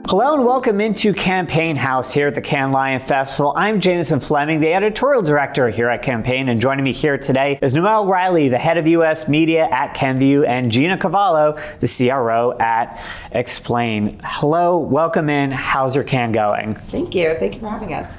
Hello and welcome into Campaign House here at the Cannes Lion Festival. I'm Jameson Fleming, the editorial director here at Campaign, and joining me here today is Noel Reilly, the head of US media at Kenvue, and Gina Cavallo, the CRO at Xpln. Hello, welcome in. How's your Cannes going? Thank you for having us.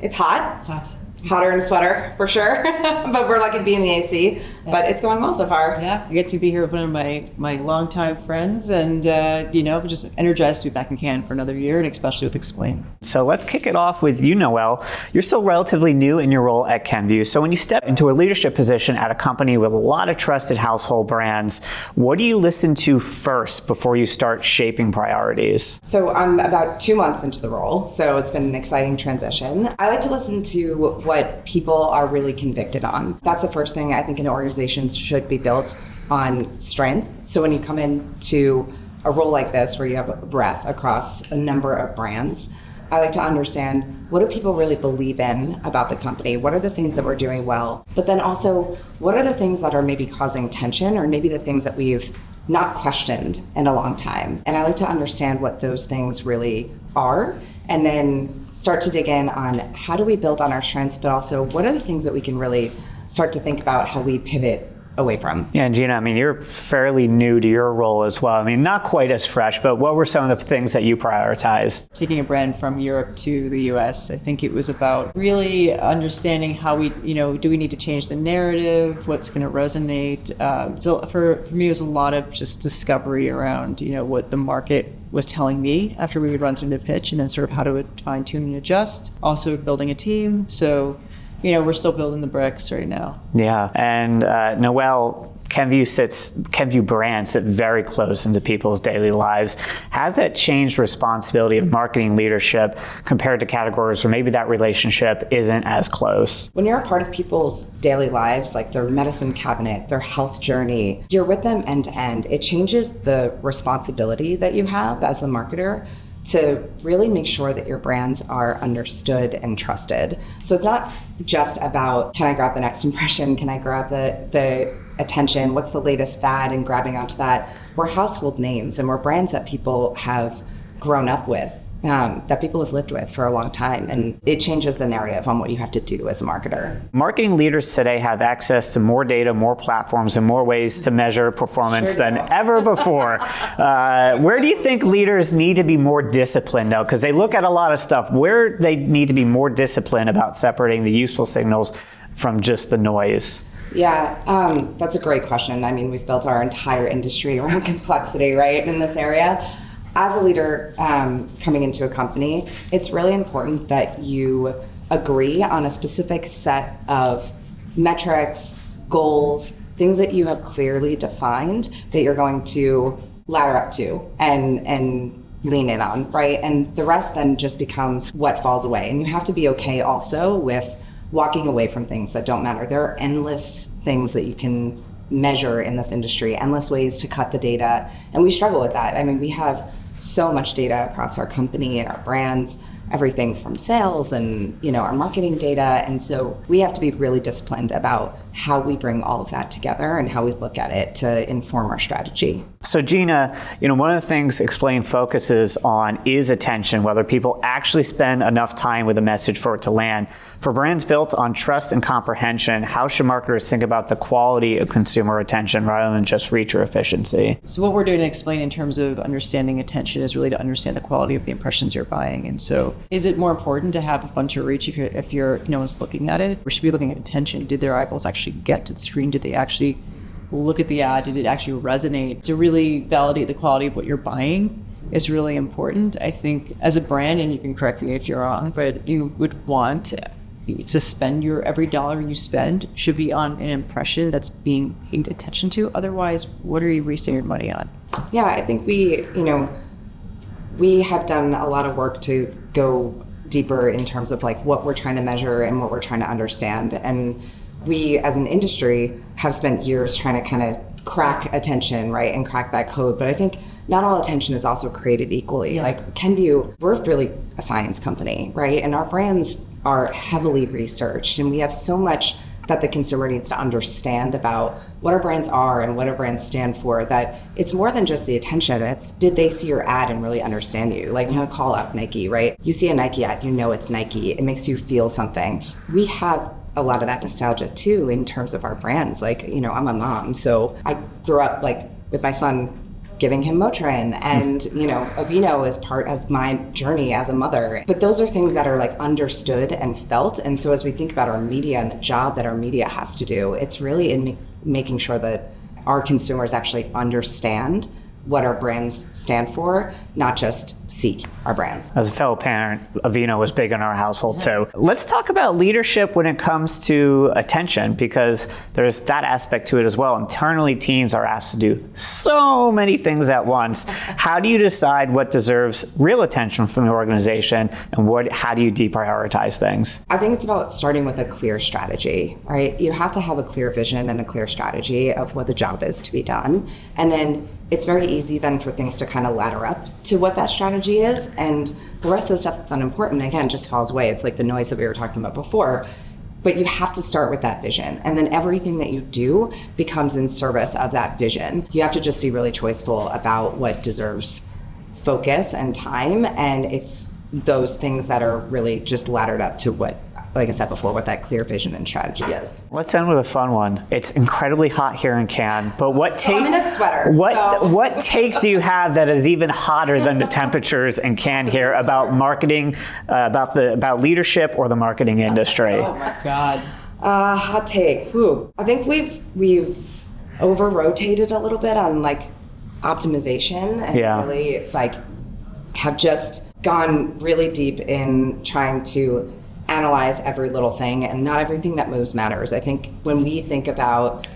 It's hot. Hotter in a sweater, for sure, but we're lucky to be in the AC, yes. But it's going well so far. Yeah, I get to be here with one of my longtime friends and, just energized to be back in Cannes for another year, and especially with Xpln. So let's kick it off with you, Noel. You're still relatively new in your role at Kenvue, so when you step into a leadership position at a company with a lot of trusted household brands, what do you listen to first before you start shaping priorities? So I'm about 2 months into the role, so it's been an exciting transition. I like to listen to what people are really convicted on. That's the first thing I think an organization should be built on: strength. So when you come into a role like this where you have a breadth across a number of brands, I like to understand, what do people really believe in about the company? What are the things that we're doing well? But then also, what are the things that are maybe causing tension, or maybe the things that we've not questioned in a long time? And I like to understand what those things really are, and then start to dig in on how do we build on our strengths, but also what are the things that we can really start to think about how we pivot away from. Yeah, and Gina, I mean, you're fairly new to your role as well. I mean, not quite as fresh, but what were some of the things that you prioritized? Taking a brand from Europe to the US, I think it was about really understanding how we, do we need to change the narrative? What's going to resonate? So for me, it was a lot of just discovery around, what the market was telling me after we would run through the pitch, and then sort of how to fine tune and adjust. Also building a team. So, we're still building the bricks right now. Yeah, and Noel, Kenvue brands sit very close into people's daily lives. Has that changed responsibility of marketing leadership compared to categories where maybe that relationship isn't as close? When you're a part of people's daily lives, like their medicine cabinet, their health journey, you're with them end to end. It changes the responsibility that you have as the marketer to really make sure that your brands are understood and trusted. So it's not just about, can I grab the next impression? Can I grab the attention? What's the latest fad, and grabbing onto that? We're household names, and we're brands that people have grown up with, that people have lived with for a long time, and it changes the narrative on what you have to do as a marketer. Marketing leaders today have access to more data, more platforms, and more ways to measure performance than ever before. Where do you think leaders need to be more disciplined, though? Because they look at a lot of stuff. Where they need to be more disciplined about separating the useful signals from just the noise? Yeah, that's a great question. I mean, we've built our entire industry around complexity, right, in this area. As a leader coming into a company, it's really important that you agree on a specific set of metrics, goals, things that you have clearly defined that you're going to ladder up to and lean in on, right? And the rest then just becomes what falls away. And you have to be okay also with walking away from things that don't matter. There are endless things that you can measure in this industry, endless ways to cut the data, and we struggle with that. I mean, we have so much data across our company and our brands, everything from sales and our marketing data, and so we have to be really disciplined about how we bring all of that together and how we look at it to inform our strategy. So Gina, one of the things Xpln focuses on is attention, whether people actually spend enough time with a message for it to land. For brands built on trust and comprehension, how should marketers think about the quality of consumer attention rather than just reach or efficiency? So what we're doing to Xpln in terms of understanding attention is really to understand the quality of the impressions you're buying. And so is it more important to have a bunch of reach if no one's looking at it? Or should we be looking at attention? Did their eyeballs actually get to the screen? Did they actually look at the ad? Did it actually resonate? To really validate the quality of what you're buying is really important. I think as a brand, and you can correct me if you're wrong, but you would want to spend every dollar you spend should be on an impression that's being paid attention to. Otherwise, what are you wasting your money on? Yeah, I think we have done a lot of work to go deeper in terms of like what we're trying to measure and what we're trying to understand. And we as an industry have spent years trying to kind of crack attention, right, and crack that code. But I think not all attention is also created equally. Yeah. Like Kenvue, we're really a science company, right? And our brands are heavily researched, and we have so much that the consumer needs to understand about what our brands are and what our brands stand for, that it's more than just the attention. It's, did they see your ad and really understand you? Like, I'm gonna call out Nike, right? You see a Nike ad, you know it's Nike. It makes you feel something. We have a lot of that nostalgia too in terms of our brands. Like, I'm a mom, so I grew up like with my son giving him Motrin, and Aveeno is part of my journey as a mother. But those are things that are like understood and felt. And so as we think about our media and the job that our media has to do, it's really in making sure that our consumers actually understand what our brands stand for, not just see our brands. As a fellow parent, Aveeno was big in our household too. Let's talk about leadership when it comes to attention, because there's that aspect to it as well. Internally, teams are asked to do so many things at once. How do you decide what deserves real attention from the organization, and how do you deprioritize things? I think it's about starting with a clear strategy, right? You have to have a clear vision and a clear strategy of what the job is to be done. And then it's very easy then for things to kind of ladder up to what that strategy is, and the rest of the stuff that's unimportant, again, just falls away. It's like the noise that we were talking about before. But you have to start with that vision, and then everything that you do becomes in service of that vision. You have to just be really choiceful about what deserves focus and time, and it's those things that are really just laddered up to what, like I said before, what that clear vision and strategy is. Let's end with a fun one. It's incredibly hot here in Cannes, but I'm in a sweater. What takes do you have that is even hotter than the temperatures in Cannes here about marketing, about leadership or the marketing industry? Oh my God. Hot take. Whew. I think we've over-rotated a little bit on like optimization, and really like have just gone really deep in trying to analyze every little thing, and not everything that moves matters. I think when we think about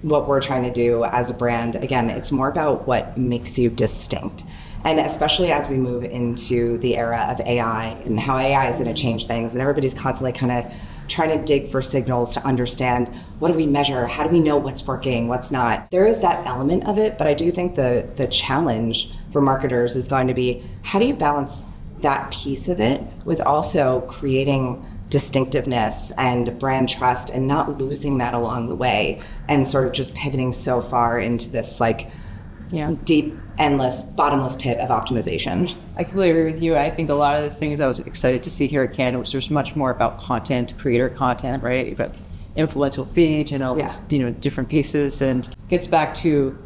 what we're trying to do as a brand, again, it's more about what makes you distinct. And especially as we move into the era of AI and how AI is going to change things, and everybody's constantly kind of trying to dig for signals to understand, what do we measure? How do we know what's working, what's not? There is that element of it, but I do think the challenge for marketers is going to be, how do you balance that piece of it with also creating distinctiveness and brand trust, and not losing that along the way, and sort of just pivoting so far into this deep, endless, bottomless pit of optimization. I completely agree with you. I think a lot of the things I was excited to see here at Cannes was there's much more about content, creator content, right? You've got influential feed and all these different pieces, and it gets back to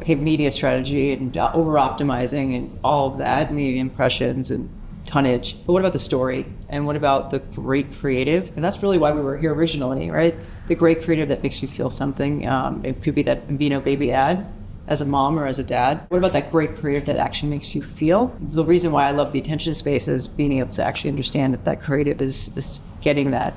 media strategy and over optimizing and all of that, and the impressions and tonnage. But what about the story? And what about the great creative? And that's really why we were here originally, right? The great creative that makes you feel something. It could be that Aveeno baby ad as a mom or as a dad. What about that great creative that actually makes you feel? The reason why I love the attention space is being able to actually understand that creative is getting that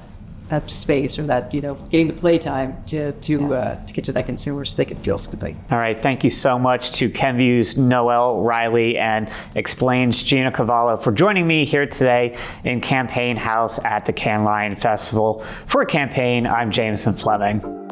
space, or that getting the playtime to get to that consumer so they can feel something. All right, thank you so much to Kenvue's Noel, Reilly, and Xpln's Gina Cavallo for joining me here today in Campaign House at the Cannes Lion Festival. For Campaign, I'm Jameson Fleming.